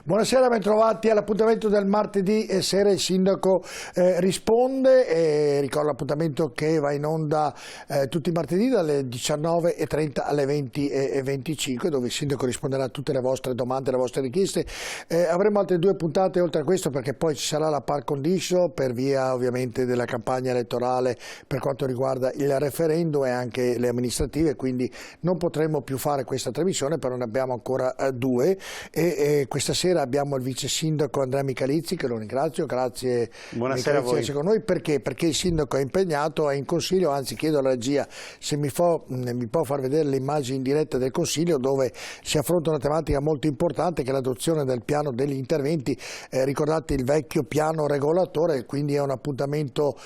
Buonasera, bentrovati all'appuntamento del martedì sera. Il sindaco risponde. Ricordo l'appuntamento che va in onda tutti i martedì dalle 19:30 alle 20:25, dove il sindaco risponderà a tutte le vostre domande, le vostre richieste. Avremo altre due puntate oltre a questo, perché poi ci sarà la par condicio per via ovviamente della campagna elettorale per quanto riguarda il referendum e anche le amministrative, quindi non potremo più fare questa trasmissione, però ne abbiamo ancora due e questa sera abbiamo il vice sindaco Andrea Michalizzi, che lo ringrazio. Grazie. Buonasera a voi. Con noi. Perché il sindaco è impegnato, è in consiglio, anzi chiedo alla regia se mi può far vedere le immagini in diretta del consiglio, dove si affronta una tematica molto importante, che è l'adozione del piano degli interventi. Ricordate il vecchio piano regolatore, quindi è un appuntamento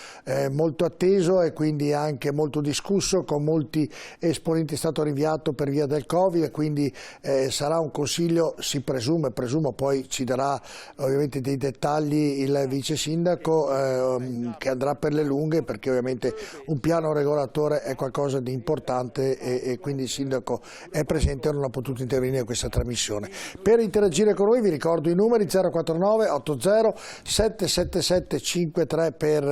molto atteso e quindi anche molto discusso, con molti esponenti. È stato rinviato per via del Covid, e quindi sarà un consiglio, si presumo poi ci darà ovviamente dei dettagli il vice sindaco, che andrà per le lunghe, perché ovviamente un piano regolatore è qualcosa di importante e quindi il sindaco è presente e non ha potuto intervenire in questa trasmissione. Per interagire con noi vi ricordo i numeri: 049 80 777 53 per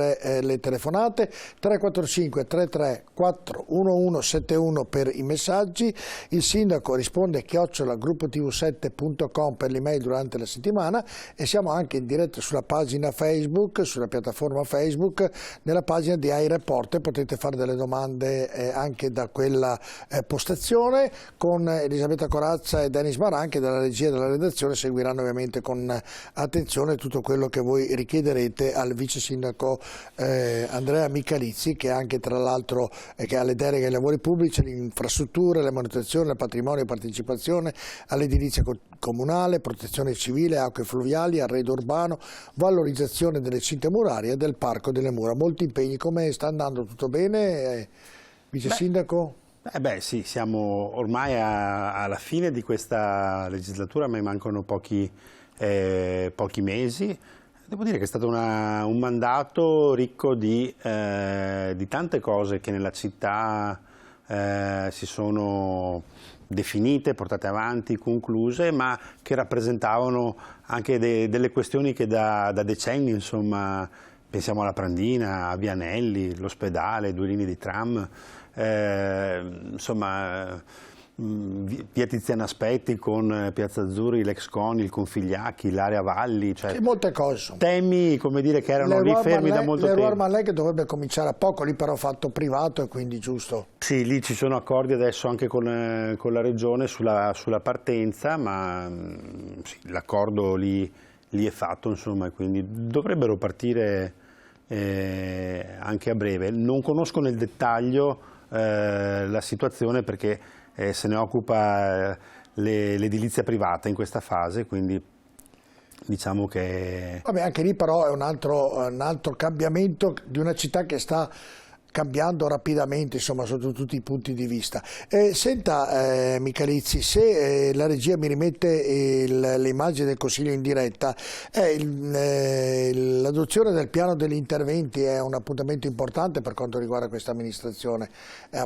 le telefonate, 345 33 41171 per i messaggi. Il sindaco risponde @gruppotv7.com per l'email durante la settimana, e siamo anche in diretta sulla pagina Facebook, sulla piattaforma Facebook, nella pagina di iReport. Potete fare delle domande anche da quella postazione. Con Elisabetta Corazza e Denis Maran, che dalla regia e dalla redazione seguiranno ovviamente con attenzione tutto quello che voi richiederete al vice sindaco Andrea Michalizzi, che anche tra l'altro che ha le deleghe ai lavori pubblici, alle infrastrutture, alle manutenzioni, al patrimonio e partecipazione, all'edilizia comunale, protezione civile, acque fluviali, arredo urbano, valorizzazione delle cinte murarie e del Parco delle Mura. Molti impegni. Come sta andando? Tutto bene, vice sindaco? Sì, siamo ormai alla fine di questa legislatura, ma mancano pochi mesi. Devo dire che è stato un mandato ricco di tante cose che nella città si sono definite, portate avanti, concluse, ma che rappresentavano anche delle questioni che da decenni, insomma, pensiamo alla Prandina, a Vianelli, l'ospedale, 2 linee di tram, insomma, via Tiziana Aspetti con Piazza Azzurri, l'ex Conil, con Figliacchi, l'area Valli, cioè molte cose. Temi, come dire, che erano lì fermi da molto tempo. Marlè, che dovrebbe cominciare a poco, lì però fatto privato, e quindi giusto. Sì, lì ci sono accordi adesso anche con la Regione sulla partenza, ma sì, l'accordo lì è fatto, insomma, e quindi dovrebbero partire anche a breve. Non conosco nel dettaglio la situazione, perché se ne occupa l'edilizia privata in questa fase, quindi diciamo che... Vabbè, anche lì però è un altro cambiamento di una città che sta cambiando rapidamente, insomma, sotto tutti i punti di vista. Senta Michalizzi, se la regia mi rimette le immagini del Consiglio in diretta, l'adozione del piano degli interventi è un appuntamento importante per quanto riguarda questa amministrazione.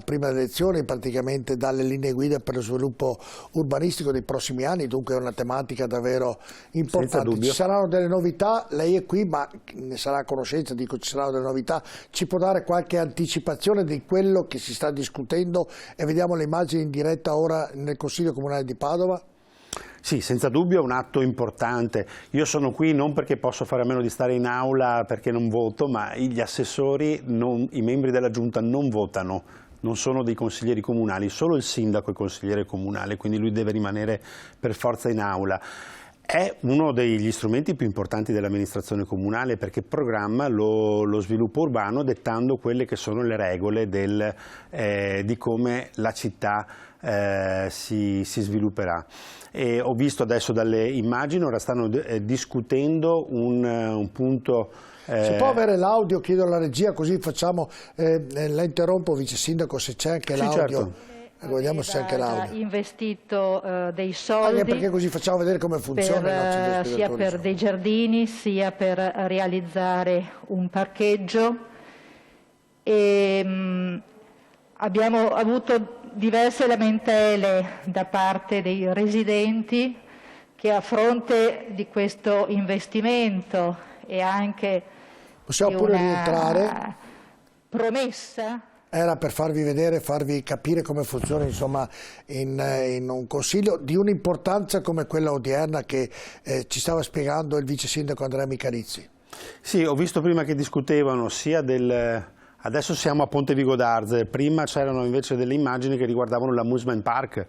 Prima delle elezioni praticamente dalle linee guida per lo sviluppo urbanistico dei prossimi anni, dunque è una tematica davvero importante. Ci saranno delle novità, lei è qui, ma ne sarà a conoscenza, dico ci saranno delle novità, ci può dare qualche anticipazione di quello che si sta discutendo, e vediamo le immagini in diretta ora nel Consiglio Comunale di Padova? Sì, senza dubbio è un atto importante. Io sono qui non perché posso fare a meno di stare in aula perché non voto, ma gli assessori, i membri della Giunta non votano, non sono dei consiglieri comunali, solo il sindaco è consigliere comunale, quindi lui deve rimanere per forza in aula. È uno degli strumenti più importanti dell'amministrazione comunale, perché programma lo sviluppo urbano dettando quelle che sono le regole di come la città si svilupperà. E ho visto adesso dalle immagini, ora stanno discutendo un punto... Si può avere l'audio? Chiedo alla regia, così facciamo, la interrompo, vice sindaco, se c'è anche l'audio. Certo. Vediamo se anche l'audio. Investito dei soldi, anche perché così facciamo vedere come funziona sia per dei giardini, sia per realizzare un parcheggio. Abbiamo avuto diverse lamentele da parte dei residenti che a fronte di questo investimento e anche possiamo di pure una rientrare. Promessa. Era per farvi vedere, farvi capire come funziona, insomma, in un consiglio di un'importanza come quella odierna che ci stava spiegando il vice sindaco Andrea Michalizzi. Sì, ho visto prima che discutevano sia adesso siamo a Ponte Vigo d'Arze, prima c'erano invece delle immagini che riguardavano l'amusement park.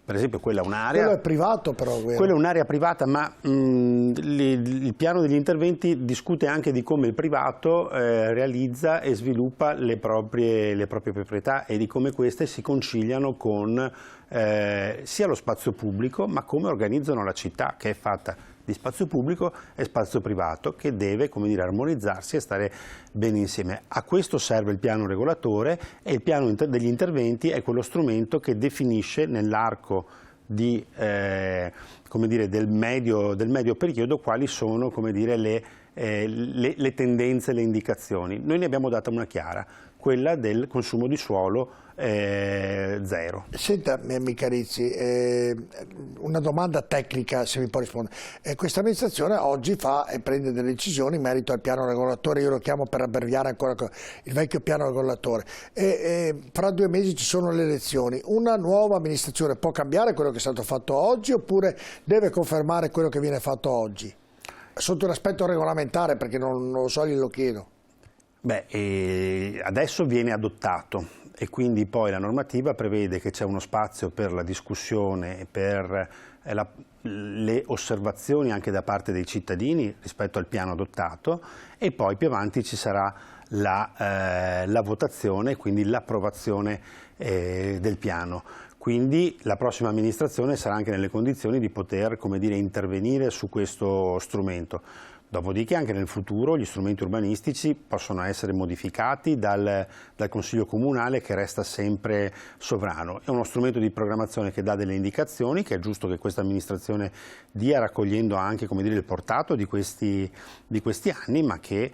Per esempio quella è un'area... Quello è privato però, vero? Quella è un'area privata, ma il piano degli interventi discute anche di come il privato realizza e sviluppa le proprie proprietà e di come queste si conciliano con sia lo spazio pubblico, ma come organizzano la città, che è fatta di spazio pubblico e spazio privato, che deve, come dire, armonizzarsi e stare bene insieme. A questo serve il piano regolatore, e il piano degli interventi è quello strumento che definisce nell'arco di, come dire, del medio periodo quali sono, come dire, le tendenze, le indicazioni. Noi ne abbiamo data una chiara, quella del consumo di suolo zero. Senta, Michalizzi, una domanda tecnica, se mi può rispondere. Questa amministrazione oggi fa e prende delle decisioni in merito al piano regolatore, io lo chiamo per abbreviare ancora il vecchio piano regolatore, fra 2 mesi ci sono le elezioni. Una nuova amministrazione può cambiare quello che è stato fatto oggi oppure deve confermare quello che viene fatto oggi? Sotto l'aspetto regolamentare, perché non lo so, glielo chiedo. Beh, adesso viene adottato e quindi poi la normativa prevede che c'è uno spazio per la discussione e per le osservazioni anche da parte dei cittadini rispetto al piano adottato, e poi più avanti ci sarà la votazione, quindi l'approvazione del piano. Quindi la prossima amministrazione sarà anche nelle condizioni di poter, come dire, intervenire su questo strumento. Dopodiché anche nel futuro gli strumenti urbanistici possono essere modificati dal Consiglio Comunale, che resta sempre sovrano. È uno strumento di programmazione che dà delle indicazioni, che è giusto che questa amministrazione dia, raccogliendo anche, come dire, il portato di questi anni, ma che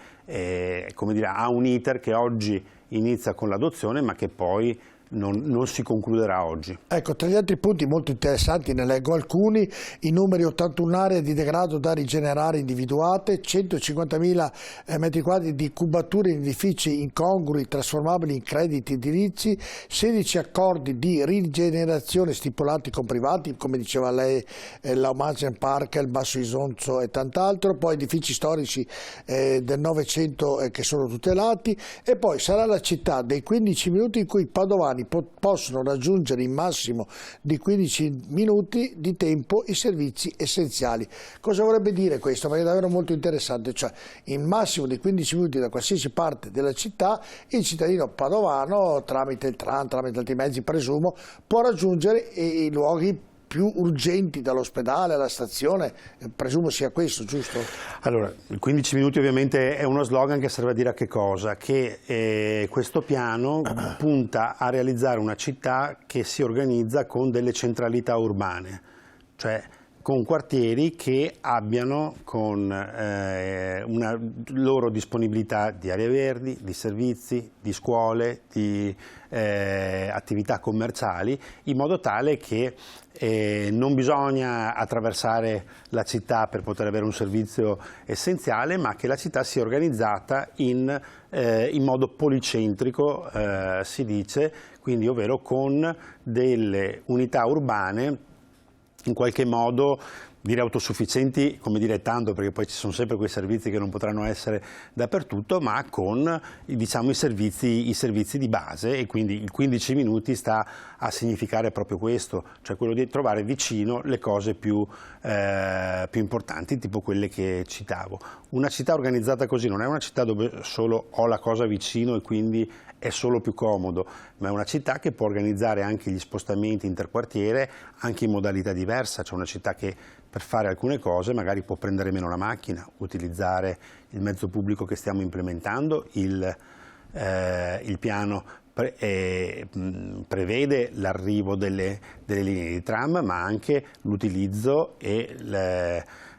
come dire, ha un iter che oggi inizia con l'adozione ma che poi non si concluderà oggi. Ecco, tra gli altri punti molto interessanti ne leggo alcuni: i numeri 81 aree di degrado da rigenerare individuate, 150.000 metri quadri di cubature in edifici incongrui trasformabili in crediti edilizi, 16 accordi di rigenerazione stipulati con privati, come diceva lei, l'Amusement Park, il Basso Isonzo e tant'altro, poi edifici storici del Novecento che sono tutelati, e poi sarà la città dei 15 minuti in cui i padovani possono raggiungere in massimo di 15 minuti di tempo i servizi essenziali. Cosa vorrebbe dire questo? Perché è davvero molto interessante, cioè in massimo di 15 minuti da qualsiasi parte della città il cittadino padovano, tramite il tram, tramite altri mezzi presumo, può raggiungere i luoghi più urgenti, dall'ospedale alla stazione, presumo sia questo, giusto? Allora, 15 minuti ovviamente è uno slogan che serve a dire a che cosa? Che questo piano punta a realizzare una città che si organizza con delle centralità urbane, cioè con quartieri che abbiano con una loro disponibilità di aree verdi, di servizi, di scuole, di attività commerciali, in modo tale che non bisogna attraversare la città per poter avere un servizio essenziale, ma che la città sia organizzata in modo policentrico, si dice, quindi ovvero con delle unità urbane in qualche modo, dire autosufficienti, come dire tanto, perché poi ci sono sempre quei servizi che non potranno essere dappertutto, ma con, diciamo, i servizi di base, e quindi il 15 minuti sta a significare proprio questo, cioè quello di trovare vicino le cose più importanti, tipo quelle che citavo. Una città organizzata così non è una città dove solo ho la cosa vicino e quindi è solo più comodo, ma è una città che può organizzare anche gli spostamenti interquartiere anche in modalità diversa, cioè una città che per fare alcune cose magari può prendere meno la macchina, utilizzare il mezzo pubblico che stiamo implementando. Il piano prevede l'arrivo delle linee di tram, ma anche l'utilizzo e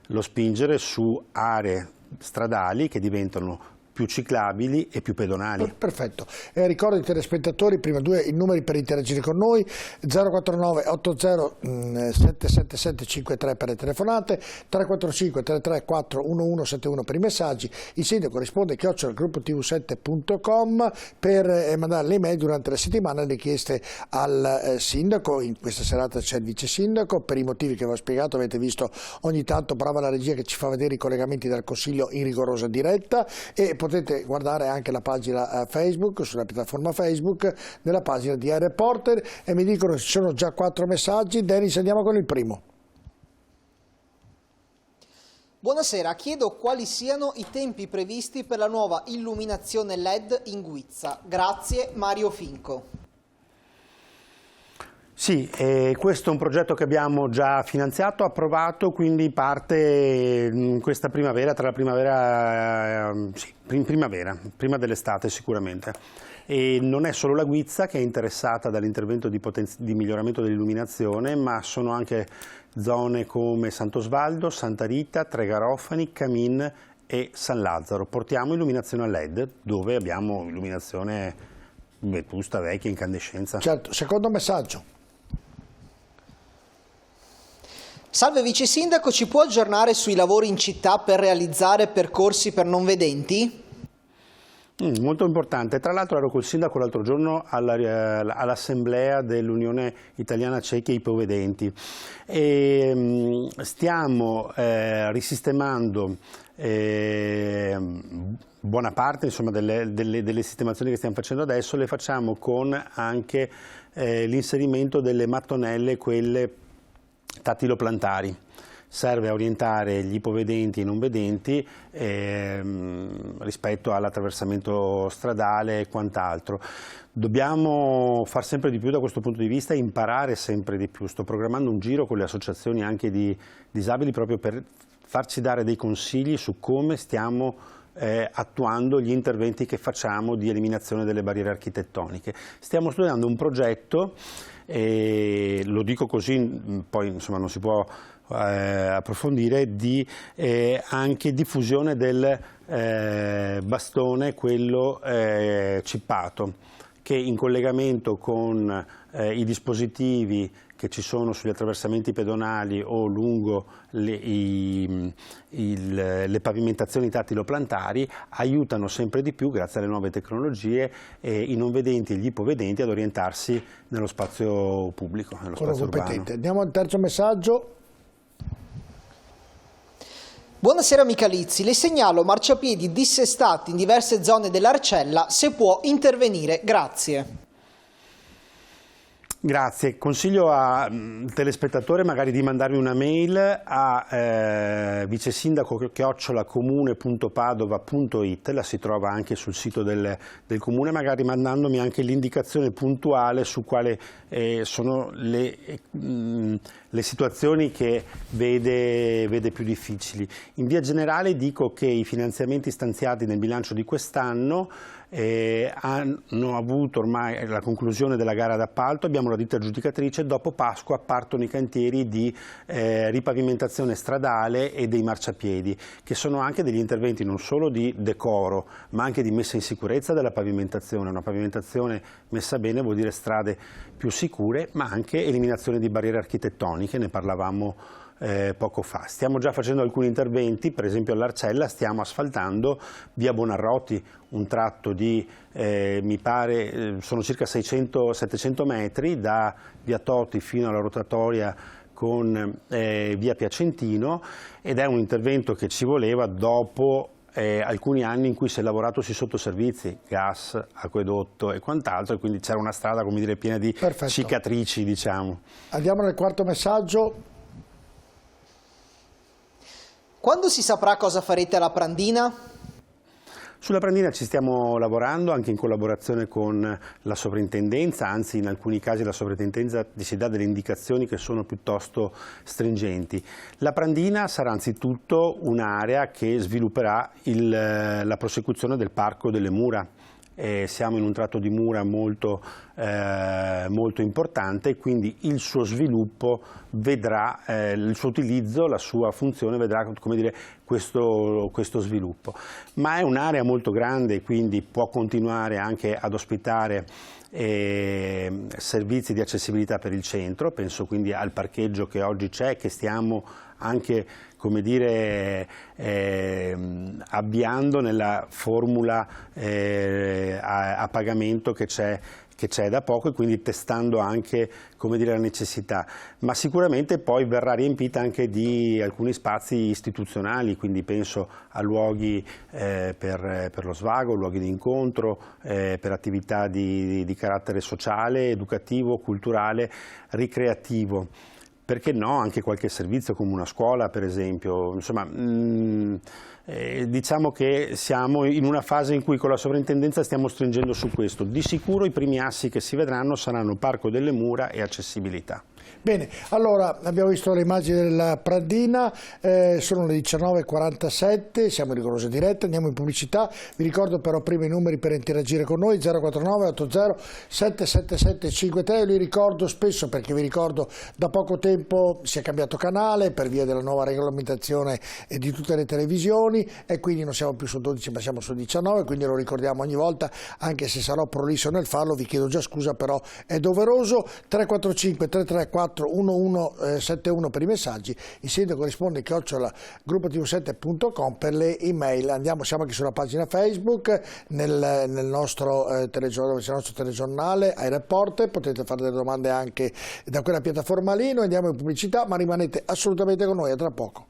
lo spingere su aree stradali che diventano più ciclabili e più pedonali. Perfetto. Ricordo ai telespettatori, prima i numeri per interagire con noi: 049 80 777 53 per le telefonate, 345 334 1171 per i messaggi. Il sindaco risponde @gruppotv7.com per mandare le email durante la settimana, le richieste al sindaco. In questa serata c'è il vice sindaco, per i motivi che vi ho spiegato. Avete visto ogni tanto, brava la regia che ci fa vedere i collegamenti dal Consiglio in rigorosa diretta, e potete guardare anche la pagina Facebook, sulla piattaforma Facebook, nella pagina di iReporter. E mi dicono che ci sono già 4 messaggi. Denis, andiamo con il primo. Buonasera, chiedo quali siano i tempi previsti per la nuova illuminazione LED in Guizza. Grazie, Mario Finco. Sì, questo è un progetto che abbiamo già finanziato, approvato, quindi parte in questa primavera, prima dell'estate sicuramente. E non è solo la Guizza che è interessata dall'intervento di miglioramento dell'illuminazione, ma sono anche zone come Sant'Osvaldo, Santa Rita, Tre Garofani, Camin e San Lazzaro. Portiamo illuminazione a LED, dove abbiamo illuminazione vetusta, vecchia, incandescenza. Certo, secondo messaggio. Salve Vice Sindaco, ci può aggiornare sui lavori in città per realizzare percorsi per non vedenti? Molto importante. Tra l'altro ero col sindaco l'altro giorno all'assemblea dell'Unione Italiana Ciechi e Ipovedenti e stiamo risistemando buona parte, insomma, delle sistemazioni che stiamo facendo adesso. Le facciamo con anche l'inserimento delle mattonelle, quelle tattiloplantari. Serve a orientare gli ipovedenti e i non vedenti rispetto all'attraversamento stradale e quant'altro. Dobbiamo far sempre di più da questo punto di vista e imparare sempre di più. Sto programmando un giro con le associazioni anche di disabili proprio per farci dare dei consigli su come stiamo attuando gli interventi che facciamo di eliminazione delle barriere architettoniche. Stiamo studiando un progetto, lo dico così, poi insomma non si può approfondire, di anche diffusione del bastone, quello cippato, che in collegamento con i dispositivi che ci sono sugli attraversamenti pedonali o lungo le pavimentazioni tattiloplantari aiutano sempre di più, grazie alle nuove tecnologie, i non vedenti e gli ipovedenti ad orientarsi nello spazio pubblico, nello spazio urbano. Andiamo al terzo messaggio. Buonasera Michalizzi, le segnalo marciapiedi dissestati in diverse zone dell'Arcella, se può intervenire, grazie. Grazie, consiglio al telespettatore magari di mandarmi una mail a vicesindaco@comune.padova.it, la si trova anche sul sito del comune, magari mandandomi anche l'indicazione puntuale su quali sono le situazioni che vede più difficili. In via generale dico che i finanziamenti stanziati nel bilancio di quest'anno hanno avuto ormai la conclusione della gara d'appalto, abbiamo la ditta aggiudicatrice, dopo Pasqua partono i cantieri di ripavimentazione stradale e dei marciapiedi, che sono anche degli interventi non solo di decoro ma anche di messa in sicurezza della pavimentazione. Una pavimentazione messa bene vuol dire strade più sicure, ma anche eliminazione di barriere architettoniche, ne parlavamo poco fa. Stiamo già facendo alcuni interventi, per esempio all'Arcella stiamo asfaltando via Bonarroti, un tratto di mi pare sono circa 600-700 metri da via Toti fino alla rotatoria con via Piacentino, ed è un intervento che ci voleva dopo alcuni anni in cui si è lavorato sui sottoservizi, gas, acquedotto e quant'altro, e quindi c'era una strada, come dire, piena di cicatrici, diciamo. Andiamo nel quarto messaggio. Quando si saprà cosa farete alla Prandina? Sulla Prandina ci stiamo lavorando anche in collaborazione con la sovrintendenza, anzi in alcuni casi la sovrintendenza ci dà delle indicazioni che sono piuttosto stringenti. La Prandina sarà anzitutto un'area che svilupperà la prosecuzione del Parco delle Mura, siamo in un tratto di mura molto importante, e quindi il suo sviluppo vedrà, il suo utilizzo, la sua funzione vedrà, come dire, questo sviluppo. Ma è un'area molto grande, quindi può continuare anche ad ospitare servizi di accessibilità per il centro, penso quindi al parcheggio che oggi c'è, che stiamo anche, come dire, avviando nella formula a pagamento che c'è da poco, e quindi testando anche, come dire, la necessità, ma sicuramente poi verrà riempita anche di alcuni spazi istituzionali, quindi penso a luoghi per lo svago, luoghi di incontro, per attività di carattere sociale, educativo, culturale, ricreativo. Perché no, anche qualche servizio come una scuola per esempio, insomma diciamo che siamo in una fase in cui con la sovrintendenza stiamo stringendo su questo. Di sicuro i primi assi che si vedranno saranno Parco delle Mura e accessibilità. Bene, allora abbiamo visto le immagini della Pradina, sono le 19:47, siamo in rigorosa diretta, andiamo in pubblicità. Vi ricordo però prima i numeri per interagire con noi: 049 80 777 53. Io li ricordo spesso perché vi ricordo da poco tempo si è cambiato canale per via della nuova regolamentazione di tutte le televisioni, e quindi non siamo più su 12 ma siamo su 19, quindi lo ricordiamo ogni volta, anche se sarò prolisso nel farlo, vi chiedo già scusa, però è doveroso. 345 334 1171 per i messaggi, il sindaco risponde @gruppotv7.com per le email. Siamo anche sulla pagina Facebook, nel nostro telegiornale ai Report, potete fare delle domande anche da quella piattaforma lì. Noi andiamo in pubblicità, ma rimanete assolutamente con noi, a tra poco.